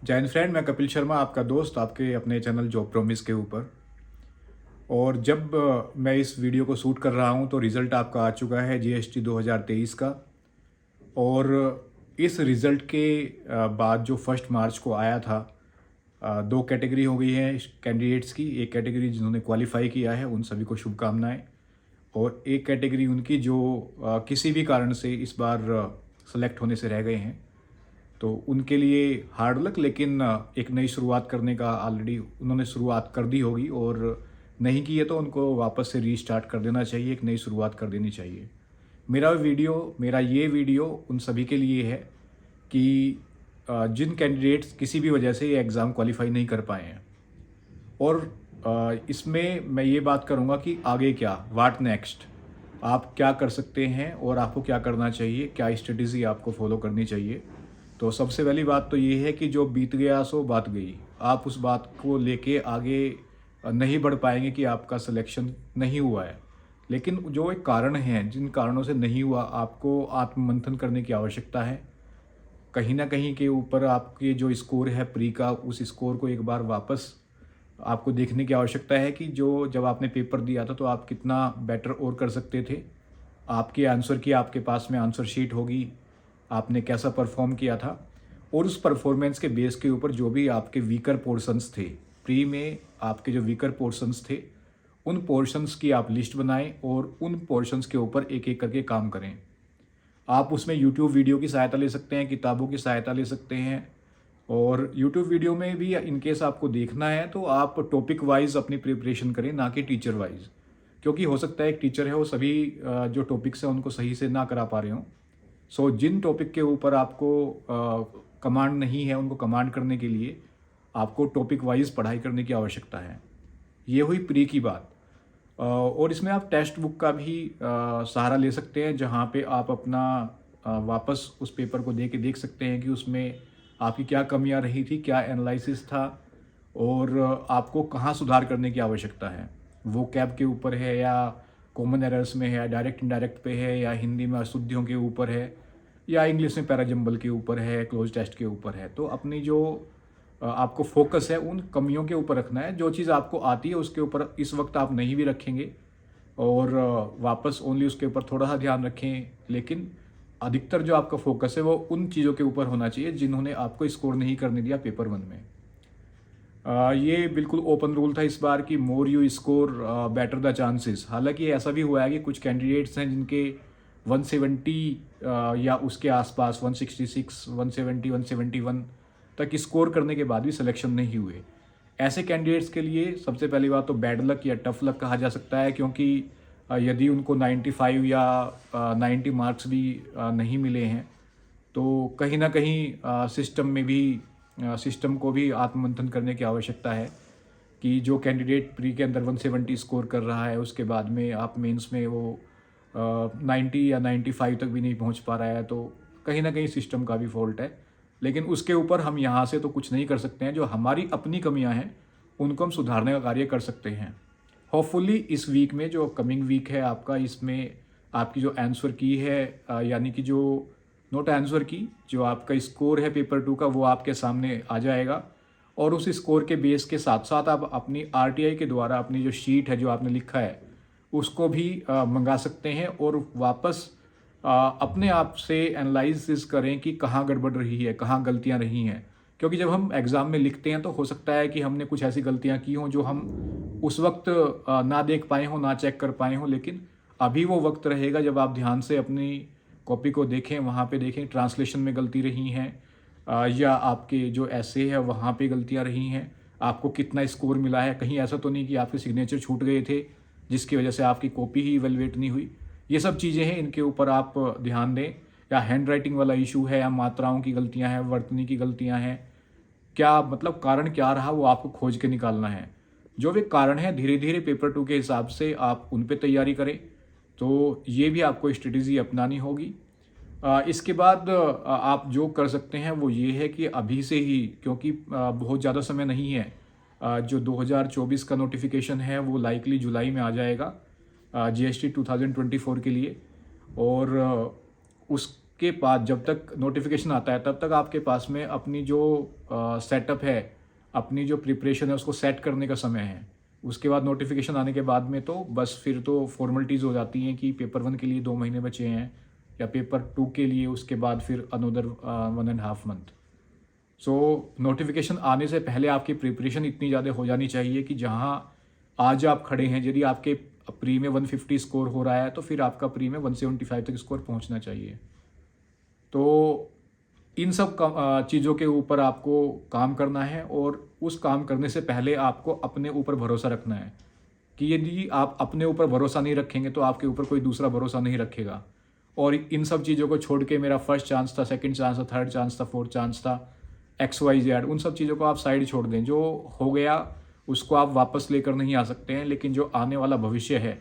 जय हिंद फ्रेंड, मैं कपिल शर्मा, आपका दोस्त, आपके अपने चैनल जॉब प्रॉमिस के ऊपर। और जब मैं इस वीडियो को शूट कर रहा हूं तो रिज़ल्ट आपका आ चुका है जीएसटी 2023 का। और इस रिज़ल्ट के बाद जो 1 मार्च को आया था, दो कैटेगरी हो गई है कैंडिडेट्स की। एक कैटेगरी जिन्होंने क्वालिफाई किया है, उन सभी को शुभकामनाएं। और एक कैटेगरी उनकी जो किसी भी कारण से इस बार सेलेक्ट होने से रह गए हैं, तो उनके लिए हार्ड लक। लेकिन एक नई शुरुआत करने का ऑलरेडी उन्होंने शुरुआत कर दी होगी, और नहीं की है तो उनको वापस से रीस्टार्ट कर देना चाहिए, एक नई शुरुआत कर देनी चाहिए। मेरा ये वीडियो उन सभी के लिए है कि जिन कैंडिडेट्स किसी भी वजह से ये एग्ज़ाम क्वालिफाई नहीं कर पाए हैं। और इसमें मैं ये बात करूँगा कि आगे क्या, व्हाट नेक्स्ट, आप क्या कर सकते हैं और आपको क्या करना चाहिए, क्या स्ट्रेटेजी आपको फॉलो करनी चाहिए। तो सबसे पहली बात तो ये है कि जो बीत गया सो बात गई। आप उस बात को लेके आगे नहीं बढ़ पाएंगे कि आपका सिलेक्शन नहीं हुआ है। लेकिन जो एक कारण हैं, जिन कारणों से नहीं हुआ, आपको आत्ममंथन करने की आवश्यकता है। कहीं ना कहीं के ऊपर आपके जो स्कोर है प्री का, उस स्कोर को एक बार वापस आपको देखने की आवश्यकता है कि जो जब आपने पेपर दिया था तो आप कितना बेटर और कर सकते थे। आपके आंसर की आपके पास में आंसर शीट होगी, आपने कैसा परफॉर्म किया था, और उस परफॉर्मेंस के बेस के ऊपर जो भी आपके वीकर पोर्शंस थे प्री में, आपके जो वीकर पोर्शंस थे, उन पोर्शंस की आप लिस्ट बनाएं और उन पोर्शंस के ऊपर एक एक करके काम करें। आप उसमें यूट्यूब वीडियो की सहायता ले सकते हैं, किताबों की सहायता ले सकते हैं। और यूट्यूब वीडियो में भी इनकेस आपको देखना है तो आप टॉपिक वाइज अपनी प्रिपरेशन करें, ना कि टीचर वाइज। क्योंकि हो सकता है एक टीचर है वो सभी जो टॉपिक्स हैं उनको सही से ना करा पा रहे हों। सो जिन टॉपिक के ऊपर आपको कमांड नहीं है, उनको कमांड करने के लिए आपको टॉपिक वाइज पढ़ाई करने की आवश्यकता है। ये हुई प्री की बात। और इसमें आप टेक्स्ट बुक का भी सहारा ले सकते हैं, जहाँ पे आप अपना वापस उस पेपर को देख सकते हैं कि उसमें आपकी क्या कमियां रही थी, क्या एनालिसिस था, और आपको कहाँ सुधार करने की आवश्यकता है। वो कैब के ऊपर है, या कॉमन एरर्स में है, डायरेक्ट इनडायरेक्ट पे है, या हिंदी में अशुद्धियों के ऊपर है, या इंग्लिश में पैराजम्बल के ऊपर है, क्लोज टेस्ट के ऊपर है। तो अपनी जो आपको फोकस है उन कमियों के ऊपर रखना है। जो चीज़ आपको आती है उसके ऊपर इस वक्त आप नहीं भी रखेंगे, और वापस ओनली उसके ऊपर थोड़ा सा ध्यान रखें। लेकिन अधिकतर जो आपका फोकस है वो उन चीज़ों के ऊपर होना चाहिए जिन्होंने आपको स्कोर नहीं करने दिया पेपर 1 में। ये बिल्कुल ओपन रूल था इस बार कि more you score better the chances. हालांकि ऐसा भी हुआ है कि कुछ कैंडिडेट्स हैं जिनके 170 या उसके आसपास 166, 170, 171 तक स्कोर करने के बाद भी सिलेक्शन नहीं हुए। ऐसे कैंडिडेट्स के लिए सबसे पहली बात तो बैड लक या टफ लक कहा जा सकता है, क्योंकि यदि उनको 95 या 90 मार्क्स भी नहीं मिले हैं तो कहीं ना कहीं सिस्टम को भी आत्ममंथन करने की आवश्यकता है कि जो कैंडिडेट प्री के अंदर 170 स्कोर कर रहा है, उसके बाद में आप मेंस में वो 90 या 95 तक भी नहीं पहुंच पा रहा है, तो कहीं ना कहीं सिस्टम का भी फॉल्ट है। लेकिन उसके ऊपर हम यहाँ से तो कुछ नहीं कर सकते हैं। जो हमारी अपनी कमियाँ हैं उनको हम सुधारने का कार्य कर सकते हैं। होपफुली इस वीक में, जो कमिंग वीक है आपका, इसमें आपकी जो आंसर की है, यानी कि जो नोट आंसर की, जो आपका स्कोर है पेपर 2 का, वो आपके सामने आ जाएगा। और उस स्कोर के बेस के साथ साथ आप अपनी आरटीआई के द्वारा अपनी जो शीट है जो आपने लिखा है उसको भी मंगा सकते हैं, और वापस अपने आप से एनालिसिस करें कि कहाँ गड़बड़ रही है, कहाँ गलतियाँ रही हैं। क्योंकि जब हम एग्ज़ाम में लिखते हैं तो हो सकता है कि हमने कुछ ऐसी गलतियाँ की हों जो हम उस वक्त ना देख पाए हों, ना चेक कर पाए हों। लेकिन अभी वो वक्त रहेगा जब आप ध्यान से अपनी कॉपी को देखें, वहाँ पे देखें ट्रांसलेशन में गलती रही हैं, या आपके जो ऐसे है वहाँ पे गलतियाँ रही हैं, आपको कितना स्कोर मिला है। कहीं ऐसा तो नहीं कि आपके सिग्नेचर छूट गए थे जिसकी वजह से आपकी कॉपी ही इवेलुएट नहीं हुई। ये सब चीज़ें हैं, इनके ऊपर आप ध्यान दें। या हैंड राइटिंग वाला इशू है, या मात्राओं की गलतियाँ हैं, वर्तनी की गलतियाँ हैं, क्या मतलब कारण क्या रहा, वो आपको खोज के निकालना है। जो भी कारण है धीरे धीरे पेपर 2 के हिसाब से आप उन पे तैयारी करें। तो ये भी आपको स्ट्रेटेजी अपनानी होगी। इसके बाद आप जो कर सकते हैं वो ये है कि अभी से ही, क्योंकि बहुत ज़्यादा समय नहीं है, जो 2024 का नोटिफिकेशन है वो लाइकली जुलाई में आ जाएगा जीएसटी 2024 के लिए। और उस के बाद जब तक नोटिफिकेशन आता है तब तक आपके पास में अपनी जो सेटअप है, अपनी जो प्रिपरेशन है उसको सेट करने का समय है। उसके बाद नोटिफिकेशन आने के बाद में तो बस फिर तो फॉर्मेलिटीज़ हो जाती हैं कि पेपर 1 के लिए 2 महीने बचे हैं या पेपर 2 के लिए उसके बाद फिर अनदर 1.5 मंथ। सो नोटिफिकेशन आने से पहले आपकी प्रिपरेशन इतनी ज़्यादा हो जानी चाहिए कि जहाँ आज आप खड़े हैं, यदि आपके प्री में 150 स्कोर हो रहा है तो फिर आपका प्री में 175 तक स्कोर पहुँचना चाहिए। तो इन सब चीज़ों के ऊपर आपको काम करना है और उस काम करने से पहले आपको अपने ऊपर भरोसा रखना है कि यदि आप अपने ऊपर भरोसा नहीं रखेंगे तो आपके ऊपर कोई दूसरा भरोसा नहीं रखेगा। और इन सब चीज़ों को छोड़ के मेरा फर्स्ट चांस था, सेकंड चांस था, थर्ड चांस था, फोर्थ चांस था, XYZ, उन सब चीज़ों को आप साइड छोड़ दें। जो हो गया उसको आप वापस लेकर नहीं आ सकते हैं, लेकिन जो आने वाला भविष्य है,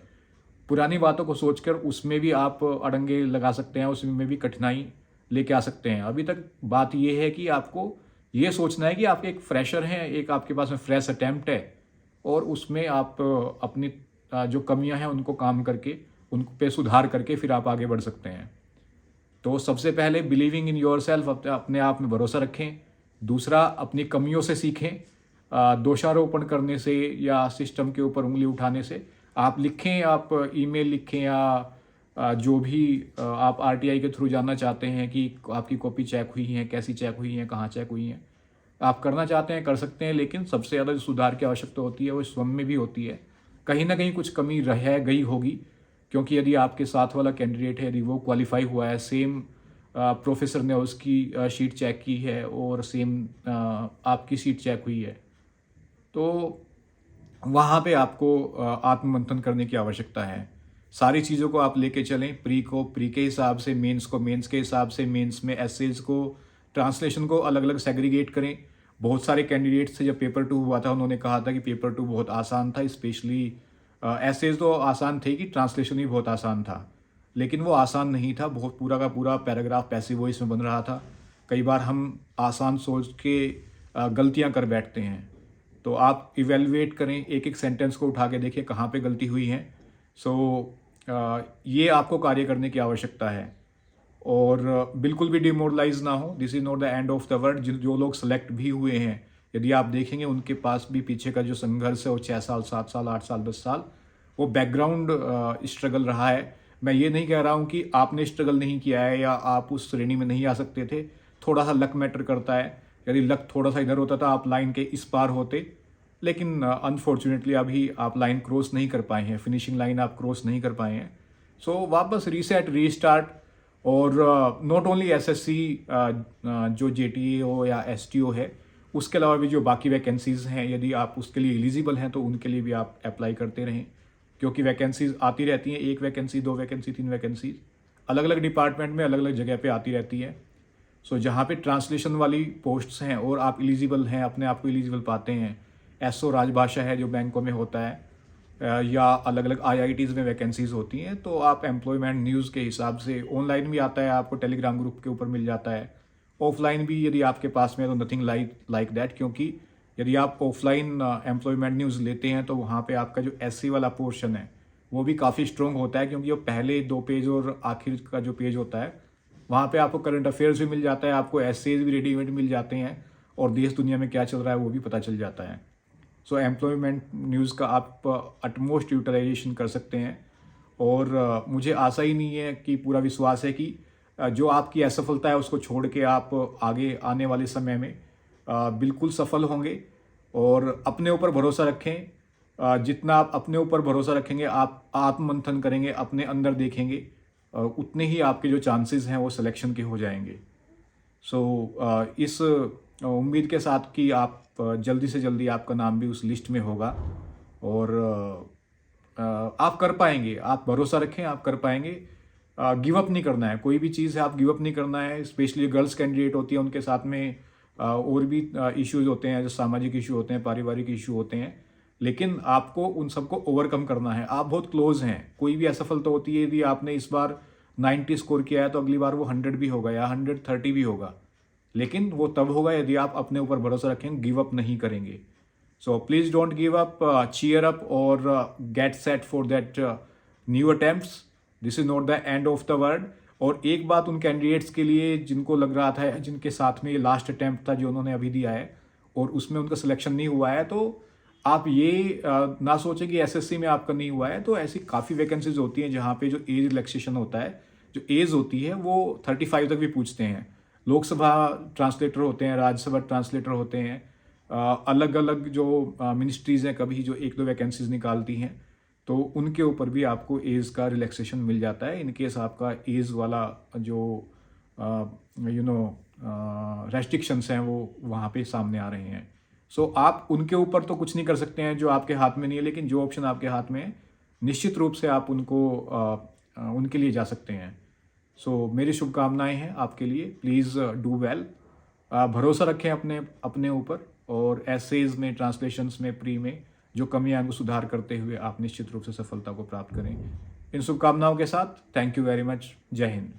पुरानी बातों को सोचकर उसमें भी आप अड़ंगे लगा सकते हैं, उसमें भी कठिनाई लेके आ सकते हैं। अभी तक बात यह है कि आपको ये सोचना है कि आप एक फ्रेशर हैं, एक आपके पास में फ्रेश अटैम्प्ट है और उसमें आप अपनी जो कमियां हैं उनको काम करके उन पे सुधार करके फिर आप आगे बढ़ सकते हैं। तो सबसे पहले बिलीविंग इन योर सेल्फ, अपने आप में भरोसा रखें। दूसरा, अपनी कमियों से सीखें। दोषारोपण करने से या सिस्टम के ऊपर उंगली उठाने से आप लिखें, आप ईमेल लिखें या जो भी आप RTI के थ्रू जानना चाहते हैं कि आपकी कॉपी चेक हुई है, कैसी चेक हुई है, कहाँ चेक हुई है, आप करना चाहते हैं कर सकते हैं। लेकिन सबसे ज़्यादा जो सुधार की आवश्यकता होती है वो स्वयं में भी होती है। कहीं ना कहीं कुछ कमी रह गई होगी, क्योंकि यदि आपके साथ वाला कैंडिडेट है, यदि वो क्वालिफाई हुआ है, सेम प्रोफेसर ने उसकी शीट चेक की है और सेम आपकी शीट चेक हुई है, तो वहाँ पे आपको आत्ममंथन करने की आवश्यकता है। सारी चीज़ों को आप लेके चलें, प्री को प्री के हिसाब से, मेंस को मेंस के हिसाब से, मेंस में एसेज को, ट्रांसलेशन को अलग अलग सेग्रीगेट करें। बहुत सारे कैंडिडेट्स से जब पेपर 2 हुआ था उन्होंने कहा था कि पेपर 2 बहुत आसान था, स्पेशली एसेज तो आसान थे कि ट्रांसलेशन भी बहुत आसान था, लेकिन वो आसान नहीं था। बहुत पूरा का पूरा पैराग्राफ पैसिव वॉइस में बन रहा था। कई बार हम आसान सोच के गलतियाँ कर बैठते हैं। तो आप इवेलुएट करें, एक एक सेंटेंस को उठा के देखिए कहाँ पे गलती हुई है। ये आपको कार्य करने की आवश्यकता है और बिल्कुल भी डिमोरलाइज ना हो। This is not the end of the world. जो लोग सेलेक्ट भी हुए हैं, यदि आप देखेंगे उनके पास भी पीछे का जो संघर्ष है वो 6 साल, 7 साल, 8 साल, 10 साल वो बैकग्राउंड स्ट्रगल रहा है। मैं ये नहीं कह रहा हूँ कि आपने स्ट्रगल नहीं किया है या आप उस श्रेणी में नहीं आ सकते थे। थोड़ा सा लक मैटर करता है। यदि लक थोड़ा सा इधर होता था आप लाइन के इस पार होते, लेकिन अनफॉर्चुनेटली अभी आप लाइन क्रॉस नहीं कर पाए हैं, फिनिशिंग लाइन आप क्रॉस नहीं कर पाए हैं। सो वापस रीसेट, रीस्टार्ट। और नॉट ओनली SSC, जो JTA हो या STO है, उसके अलावा भी जो बाकी वैकेंसीज़ हैं, यदि आप उसके लिए एलिजिबल हैं तो उनके लिए भी आप अप्लाई करते रहें, क्योंकि वैकेंसीज आती रहती हैं। 1 वैकेंसी, 2 वैकेंसी, 3 वैकेंसी अलग अलग डिपार्टमेंट में अलग अलग जगह पे आती रहती है। सो जहाँ पे ट्रांसलेशन वाली पोस्ट्स हैं और आप एलिजिबल हैं, अपने आप को एलिजिबल पाते हैं, SO राजभाषा है जो बैंकों में होता है, या अलग अलग IITs में वैकेंसीज होती हैं, तो आप एम्प्लॉयमेंट न्यूज़ के हिसाब से, ऑनलाइन भी आता है, आपको टेलीग्राम ग्रुप के ऊपर मिल जाता है, ऑफलाइन भी यदि आपके पास में है तो नथिंग लाइक दैट। क्योंकि यदि आप ऑफलाइन एम्प्लॉयमेंट न्यूज़ लेते हैं तो वहाँ पे आपका जो SC वाला पोर्शन है वो भी काफ़ी स्ट्रॉन्ग होता है, क्योंकि वो पहले 2 पेज और आखिर का जो पेज होता है वहाँ पे आपको करंट अफेयर्स भी मिल जाता है, आपको एसेज भी रेडीमेड मिल जाते हैं और देश दुनिया में क्या चल रहा है वो भी पता चल जाता है। सो एम्प्लॉयमेंट न्यूज़ का आप अटमोस्ट यूटिलाइजेशन कर सकते हैं। और मुझे आशा ही नहीं है कि पूरा विश्वास है कि जो आपकी असफलता है उसको छोड़ के आप आगे आने वाले समय में बिल्कुल सफल होंगे। और अपने ऊपर भरोसा रखें। जितना आप अपने ऊपर भरोसा रखेंगे, आप आत्ममंथन करेंगे, अपने अंदर देखेंगे, उतने ही आपके जो चांसेस हैं वो सिलेक्शन के हो जाएंगे। सो इस उम्मीद के साथ कि आप जल्दी से जल्दी आपका नाम भी उस लिस्ट में होगा और आप कर पाएंगे। आप भरोसा रखें, आप कर पाएंगे। गिव अप नहीं करना है, कोई भी चीज़ है आप गिव अप नहीं करना है। स्पेशली गर्ल्स कैंडिडेट होती है, उनके साथ में और भी इश्यूज होते हैं, जो सामाजिक इशू होते हैं, पारिवारिक इशू होते हैं, लेकिन आपको उन सबको ओवरकम करना है। आप बहुत क्लोज हैं। कोई भी असफलता होती है, यदि आपने इस बार 90 स्कोर किया है तो अगली बार वो 100 भी होगा या 130 भी होगा, लेकिन वो तब होगा यदि आप अपने ऊपर भरोसा रखेंगे, गिव अप नहीं करेंगे। So please don't give up, cheer up और get set for that new attempts. This is not the end of the world. और एक बात उन कैंडिडेट्स के लिए जिनको लग रहा था, जिनके साथ में ये लास्ट अटैम्प्ट था जो उन्होंने अभी दिया है और उसमें उनका सिलेक्शन नहीं हुआ है, तो आप ये ना सोचें कि एसएससी में आपका नहीं हुआ है। तो ऐसी काफ़ी वैकेंसीज होती हैं जहाँ पे जो एज रिलैक्सेशन होता है, जो एज होती है वो 35 तक भी पूछते हैं। लोकसभा ट्रांसलेटर होते हैं, राज्यसभा ट्रांसलेटर होते हैं, अलग अलग जो मिनिस्ट्रीज़ हैं कभी जो एक दो वैकेंसीज निकालती हैं, तो उनके ऊपर भी आपको एज का रिलैक्सेशन मिल जाता है इन केस आपका एज वाला जो रेस्ट्रिक्शंस हैं वो वहाँ पे सामने आ रहे हैं। सो आप उनके ऊपर तो कुछ नहीं कर सकते हैं जो आपके हाथ में नहीं है, लेकिन जो ऑप्शन आपके हाथ में है निश्चित रूप से आप उनको उनके लिए जा सकते हैं। सो मेरी शुभकामनाएं हैं आपके लिए। Please do well. भरोसा रखें अपने अपने ऊपर, और एसेज में, ट्रांसलेशंस में, प्री में जो कमियां हैं उनको सुधार करते हुए आप निश्चित रूप से सफलता को प्राप्त करें। इन शुभकामनाओं के साथ थैंक यू वेरी मच। जय हिंद।